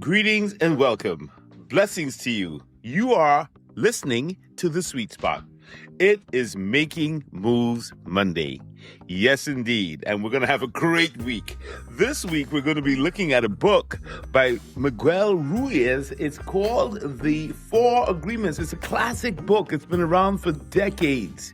Greetings and welcome. Blessings to you. You are listening to The Sweet Spot. It is Making Moves Monday. Yes, indeed. And we're going to have a great week. This week, we're going to be looking at a book by Miguel Ruiz. It's called The Four Agreements. It's a classic book. It's been around for decades.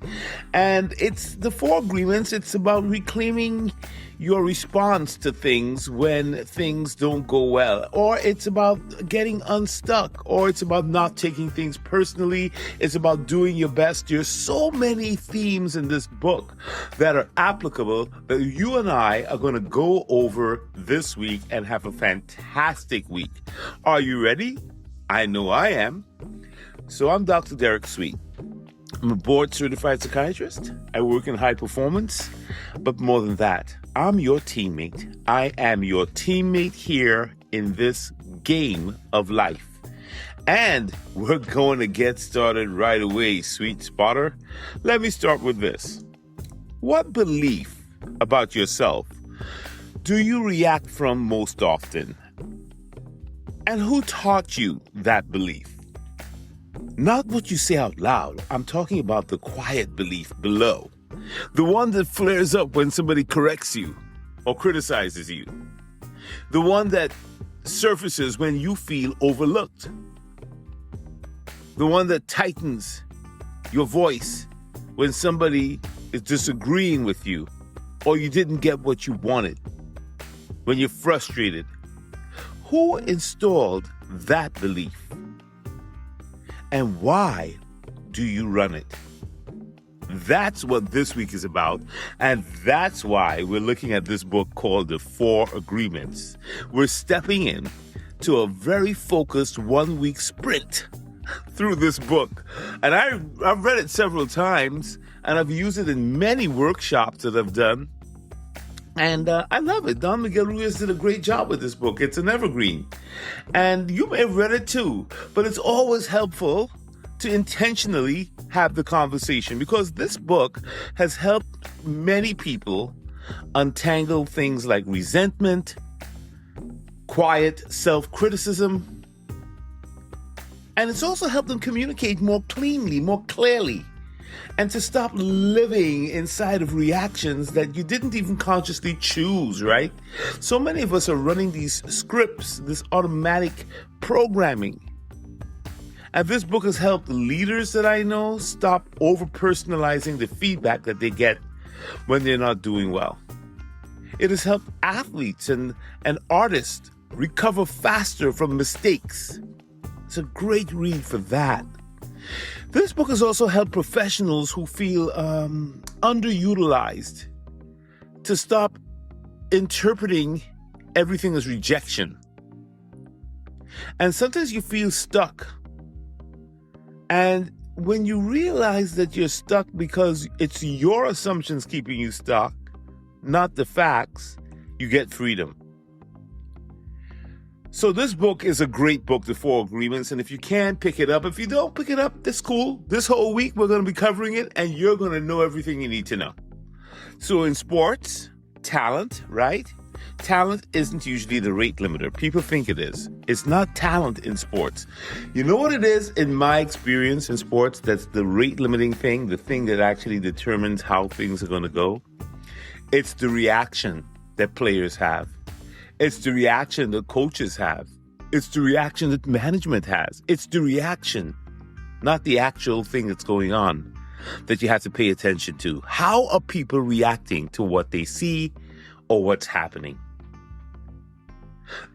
And it's the Four Agreements. It's about reclaiming your response to things when things don't go well, or it's about getting unstuck, or it's about not taking things personally. It's about doing your best. There's so many themes in this book that are applicable that you and I are going to go over this week and have a fantastic week. Are you ready? I know I am. So I'm Dr. Derek Sweet. I'm a board-certified psychiatrist. I work in high performance, but more than that, I'm your teammate. I am your teammate here in this game of life. And we're going to get started right away, Sweet Spotter. Let me start with this. What belief about yourself do you react from most often? And who taught you that belief? Not what you say out loud. I'm talking about the quiet belief below. The one that flares up when somebody corrects you or criticizes you. The one that surfaces when you feel overlooked. The one that tightens your voice when somebody is disagreeing with you or you didn't get what you wanted. When you're frustrated. Who installed that belief? And why do you run it? That's what this week is about, and that's why we're looking at this book called The Four Agreements. We're stepping in to a very focused one-week sprint through this book. And I've read it several times, and I've used it in many workshops that I've done. And I love it. Don Miguel Ruiz did a great job with this book. It's an evergreen. And you may have read it too, but it's always helpful to intentionally have the conversation, because this book has helped many people untangle things like resentment, quiet self-criticism, and it's also helped them communicate more cleanly, more clearly, and to stop living inside of reactions that you didn't even consciously choose, right? So many of us are running these scripts, this automatic programming. And this book has helped leaders that I know stop over-personalizing the feedback that they get when they're not doing well. It has helped athletes and artists recover faster from mistakes. It's a great read for that. This book has also helped professionals who feel underutilized to stop interpreting everything as rejection. And sometimes you feel stuck. And when you realize that you're stuck because it's your assumptions keeping you stuck, not the facts, you get freedom. So this book is a great book, The Four Agreements, and if you can, pick it up. If you don't pick it up, that's cool. This whole week, we're going to be covering it, and you're going to know everything you need to know. So in sports, talent, right? Talent isn't usually the rate limiter. People think it is. It's not talent in sports. You know what it is, in my experience in sports, that's the rate limiting thing, the thing that actually determines how things are going to go? It's the reaction that players have. It's the reaction that coaches have. It's the reaction that management has. It's the reaction, not the actual thing that's going on, that you have to pay attention to. How are people reacting to what they see or what's happening?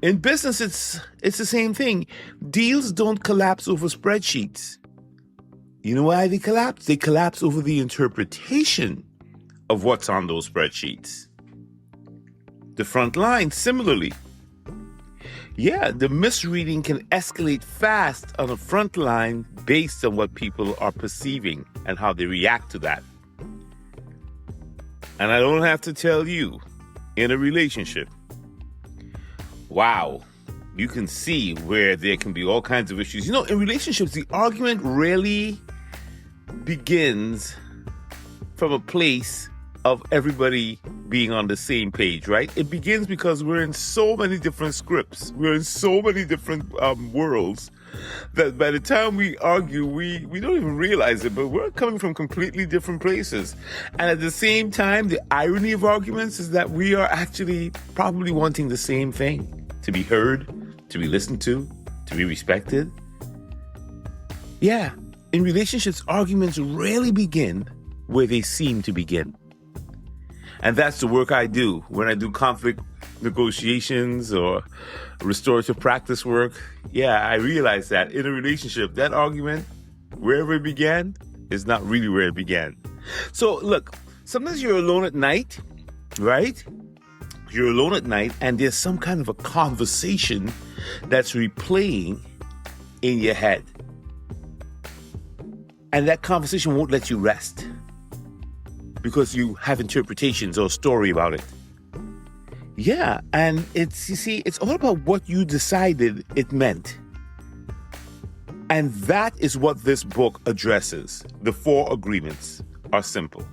In business, it's the same thing. Deals don't collapse over spreadsheets. You know why they collapse? They collapse over the interpretation of what's on those spreadsheets. The front line, similarly. Yeah, the misreading can escalate fast on the front line based on what people are perceiving and how they react to that. And I don't have to tell you, in a relationship, wow, you can see where there can be all kinds of issues. You know, in relationships, the argument rarely begins from a place of everybody being on the same page, right? It begins because we're in so many different scripts. We're in so many different worlds that by the time we argue, we don't even realize it, but we're coming from completely different places. And at the same time, the irony of arguments is that we are actually probably wanting the same thing: to be heard, to be listened to be respected. Yeah, in relationships, arguments rarely begin where they seem to begin. And that's the work I do when I do conflict negotiations or restorative practice work. Yeah, I realize that in a relationship, that argument, wherever it began, is not really where it began. So look, sometimes you're alone at night, right? You're alone at night and there's some kind of a conversation that's replaying in your head. And that conversation won't let you rest because you have interpretations or a story about it. Yeah, and it's all about what you decided it meant. And that is what this book addresses. The 4 agreements are simple.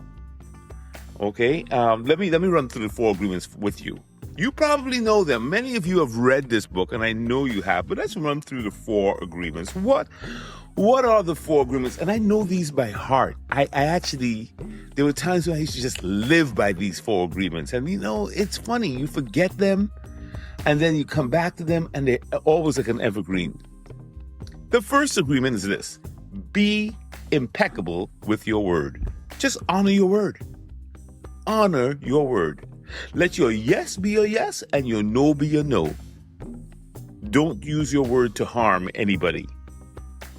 Okay, let me run through the 4 agreements with you. You probably know them. Many of you have read this book, and I know you have, but let's run through the 4 agreements. What are the 4 agreements? And I know these by heart. I actually, there were times when I used to just live by these 4 agreements. And it's funny, you forget them, and then you come back to them, and they're always like an evergreen. The first agreement is this: be impeccable with your word. Just honor your word. Honor your word. Let your yes be your yes and your no be your no. Don't use your word to harm anybody,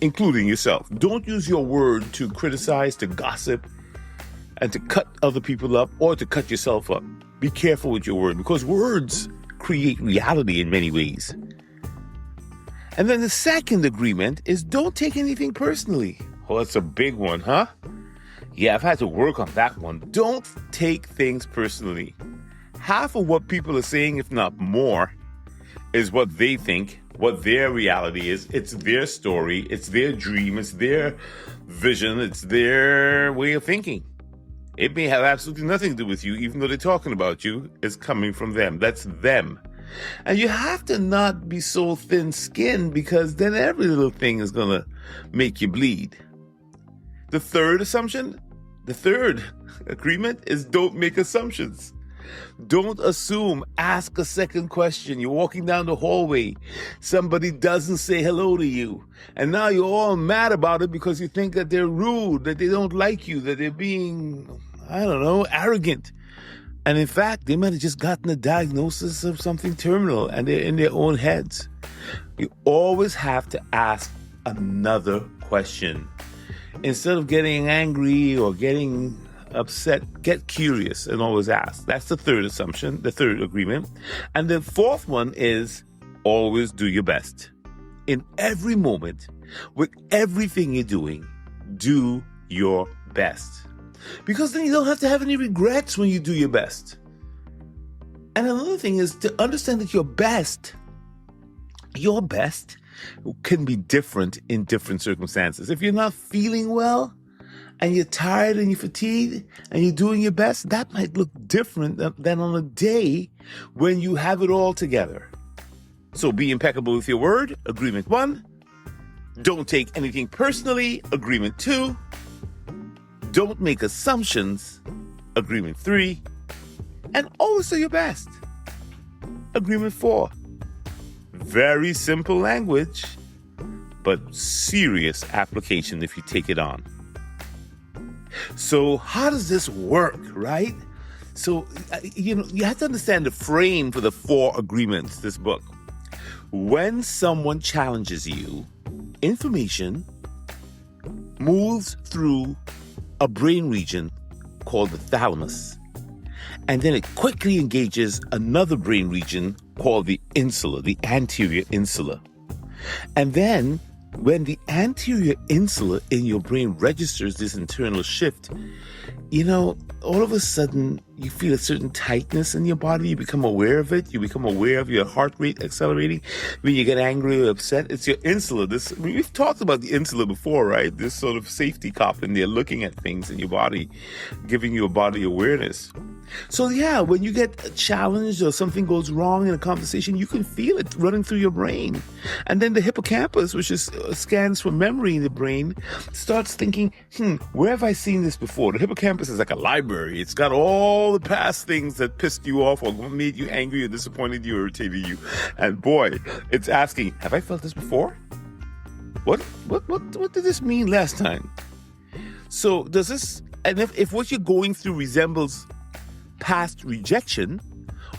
including yourself. Don't use your word to criticize, to gossip, and to cut other people up or to cut yourself up. Be careful with your word because words create reality in many ways. And then the second agreement is don't take anything personally. Oh, that's a big one, huh? Yeah, I've had to work on that one. Don't take things personally. Half of what people are saying, if not more, is what they think, what their reality is. It's their story, it's their dream, it's their vision, it's their way of thinking. It may have absolutely nothing to do with you, even though they're talking about you. It's coming from them. That's them. And you have to not be so thin-skinned because then every little thing is going to make you bleed. The third agreement is don't make assumptions. Don't assume. Ask a second question. You're walking down the hallway. Somebody doesn't say hello to you. And now you're all mad about it because you think that they're rude, that they don't like you, that they're being, arrogant. And in fact, they might have just gotten a diagnosis of something terminal and they're in their own heads. You always have to ask another question. Instead of getting angry or getting upset, get curious and always ask. That's the third assumption, the third agreement. And the fourth one is always do your best. In every moment, with everything you're doing, do your best. Because then you don't have to have any regrets when you do your best. And another thing is to understand that your best can be different in different circumstances. If you're not feeling well and you're tired and you're fatigued and you're doing your best, that might look different than on a day when you have it all together. So be impeccable with your word, agreement 1. Don't take anything personally, agreement 2. Don't make assumptions, agreement 3. And always do your best, agreement 4. Very simple language, but serious application if you take it on. So how does this work, right? So, you have to understand the frame for the 4 agreements, this book. When someone challenges you, information moves through a brain region called the thalamus. And then it quickly engages another brain region called the insula, the anterior insula. And then when the anterior insula in your brain registers this internal shift, all of a sudden you feel a certain tightness in your body. You become aware of it. You become aware of your heart rate accelerating. When you get angry or upset, it's your insula. We've talked about the insula before, right? This sort of safety cop in there looking at things in your body, giving you a body awareness. So yeah, when you get challenged or something goes wrong in a conversation, you can feel it running through your brain. And then the hippocampus, which is scans for memory in the brain, starts thinking, where have I seen this before? The hippocampus is like a library. It's got all the past things that pissed you off or made you angry or disappointed you or irritated you. And boy, it's asking, have I felt this before? What did this mean last time? So does this, and if what you're going through resembles past rejection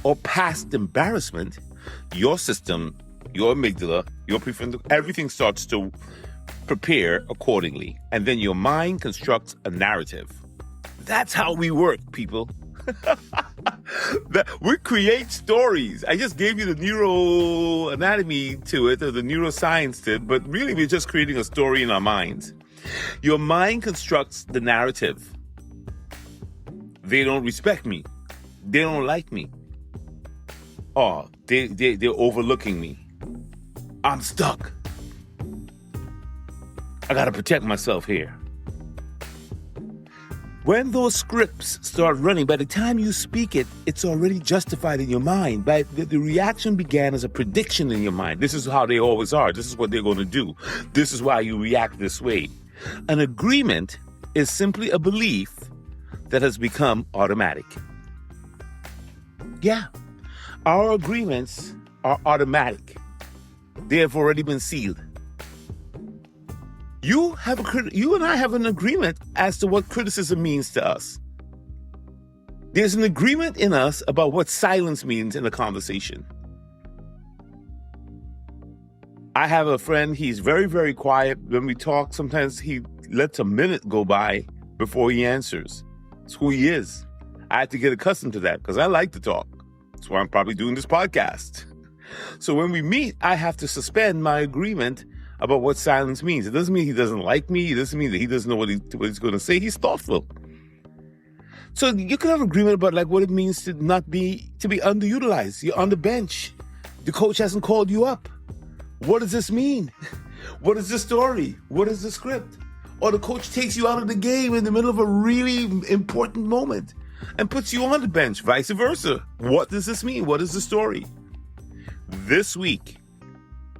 or past embarrassment, your system, your amygdala, your prefrontal, everything starts to prepare accordingly. And then your mind constructs a narrative. That's how we work, people. We create stories. I just gave you the neuroanatomy to it, or the neuroscience to it, but really we're just creating a story in our minds. Your mind constructs the narrative. They don't respect me. They don't like me. Oh, they're overlooking me. I'm stuck. I gotta protect myself here. When those scripts start running, by the time you speak it, it's already justified in your mind. But the reaction began as a prediction in your mind. This is how they always are. This is what they're going to do. This is why you react this way. An agreement is simply a belief that has become automatic. Yeah, our agreements are automatic. They have already been sealed. You and I have an agreement as to what criticism means to us. There's an agreement in us about what silence means in a conversation. I have a friend, he's very, very quiet. When we talk, sometimes he lets a minute go by before he answers. It's who he is. I had to get accustomed to that because I like to talk. That's why I'm probably doing this podcast. So when we meet, I have to suspend my agreement about what silence means. It doesn't mean he doesn't like me. It doesn't mean that he doesn't know what he's going to say. He's thoughtful. So you can have agreement about like what it means to be underutilized. You're on the bench. The coach hasn't called you up. What does this mean? What is the story? What is the script? Or the coach takes you out of the game in the middle of a really important moment and puts you on the bench, vice versa. What does this mean? What is the story? This week,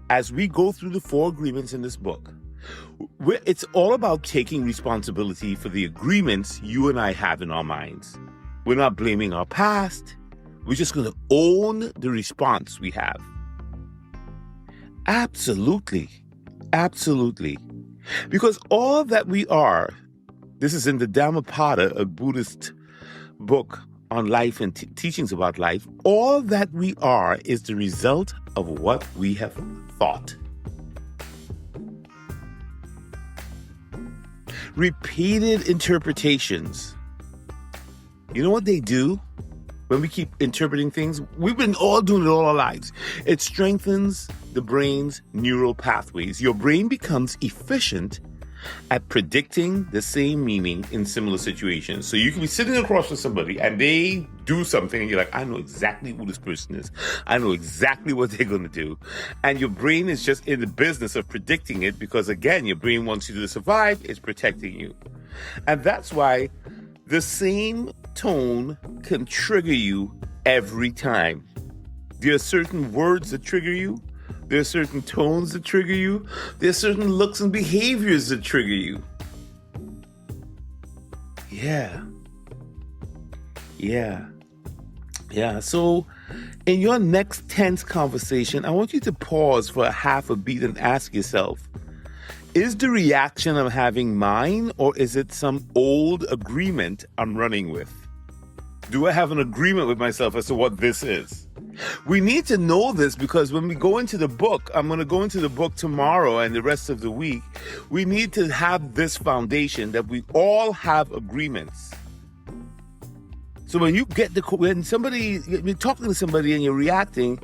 as we go through the 4 agreements in this book, it's all about taking responsibility for the agreements you and I have in our minds. We're not blaming our past. We're just going to own the response we have. Absolutely. Absolutely. Because all that we are, this is in the Dhammapada, a Buddhist book on life and teachings about life, all that we are is the result of what we have thought. Repeated interpretations. You know what they do when we keep interpreting things? We've been all doing it all our lives. It strengthens the brain's neural pathways. Your brain becomes efficient at predicting the same meaning in similar situations. So you can be sitting across from somebody and they do something and you're like, I know exactly who this person is. I know exactly what they're going to do. And your brain is just in the business of predicting it because, again, your brain wants you to survive. It's protecting you. And that's why the same tone can trigger you every time. There are certain words that trigger you. There are certain tones that trigger you. There are certain looks and behaviors that trigger you. Yeah. So in your next tense conversation, I want you to pause for a half a beat and ask yourself, is the reaction I'm having mine, or is it some old agreement I'm running with? Do I have an agreement with myself as to what this is? We need to know this because when we go into the book, I'm going to go into the book tomorrow and the rest of the week. We need to have this foundation that we all have agreements. So when you're talking to somebody and you're reacting,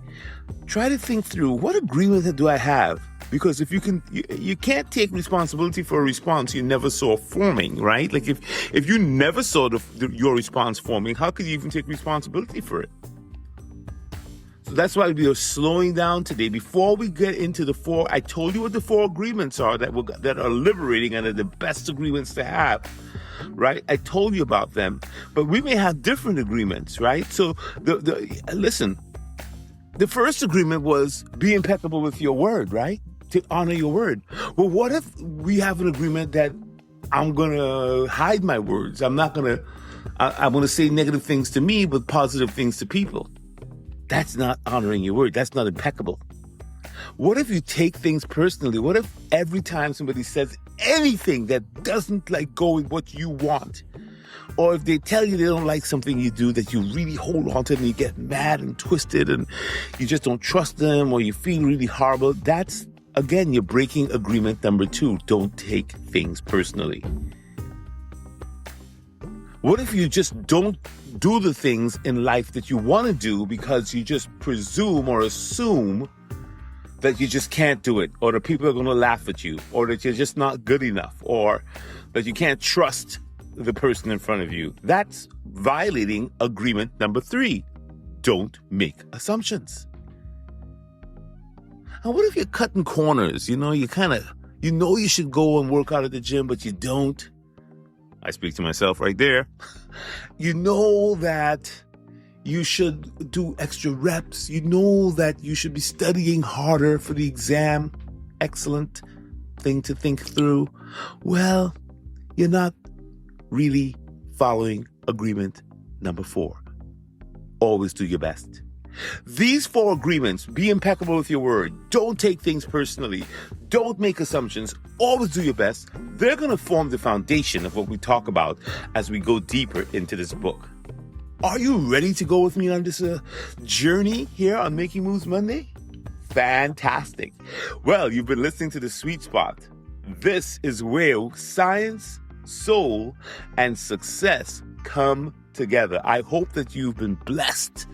try to think through, what agreement do I have? Because if you can't take responsibility for a response you never saw forming, right? Like if you never saw your response forming, how could you even take responsibility for it? So that's why we are slowing down today. Before we get into the four, I told you what the four agreements are that are liberating and are the best agreements to have, right? I told you about them, but we may have different agreements, right? So listen, the first agreement was be impeccable with your word, right? To honor your word. Well, what if we have an agreement that I'm going to hide my words? I'm going to say negative things to me, but positive things to people. That's not honoring your word. That's not impeccable. What if you take things personally? What if every time somebody says anything that doesn't go with what you want, or if they tell you they don't like something you do, that you really hold on to it and you get mad and twisted and you just don't trust them, or you feel really horrible, that's, again, you're breaking agreement number 2. Don't take things personally. What if you just don't do the things in life that you want to do because you just presume or assume that you just can't do it, or that people are going to laugh at you, or that you're just not good enough, or that you can't trust the person in front of you? That's violating agreement number 3. Don't make assumptions. And what if you're cutting corners? You know you should go and work out at the gym, but you don't. I speak to myself right there. You know that you should do extra reps. You know that you should be studying harder for the exam. Excellent thing to think through. Well, you're not really following agreement number 4. Always do your best. These 4 agreements: be impeccable with your word, don't take things personally, don't make assumptions, always do your best, they're going to form the foundation of what we talk about as we go deeper into this book. Are you ready to go with me on this journey here on Making Moves Monday? Fantastic. Well, you've been listening to The Sweet Spot. This is where science, soul, and success come together. I hope that you've been blessed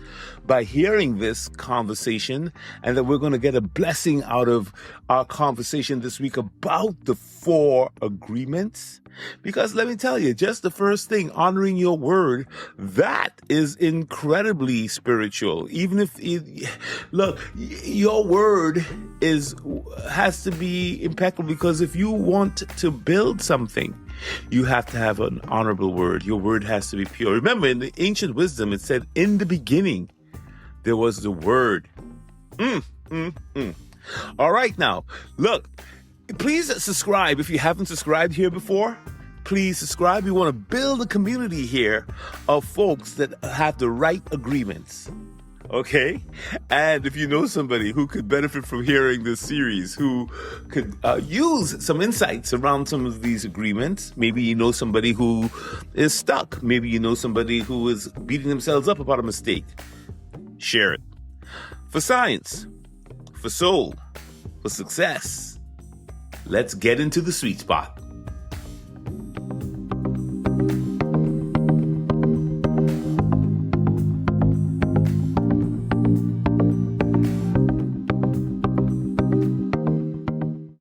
by hearing this conversation, and that we're going to get a blessing out of our conversation this week about the 4 agreements. Because let me tell you, just the first thing, honoring your word, that is incredibly spiritual. Even if look, your word has to be impeccable, because if you want to build something, you have to have an honorable word. Your word has to be pure. Remember, in the ancient wisdom, it said, in the beginning, there was the word. All right, now, look, please subscribe if you haven't subscribed here before. Please subscribe. We want to build a community here of folks that have the right agreements. Okay? And if you know somebody who could benefit from hearing this series, who could use some insights around some of these agreements, maybe you know somebody who is stuck. Maybe you know somebody who is beating themselves up about a mistake. Share it. For science, for soul, for success, let's get into the sweet spot.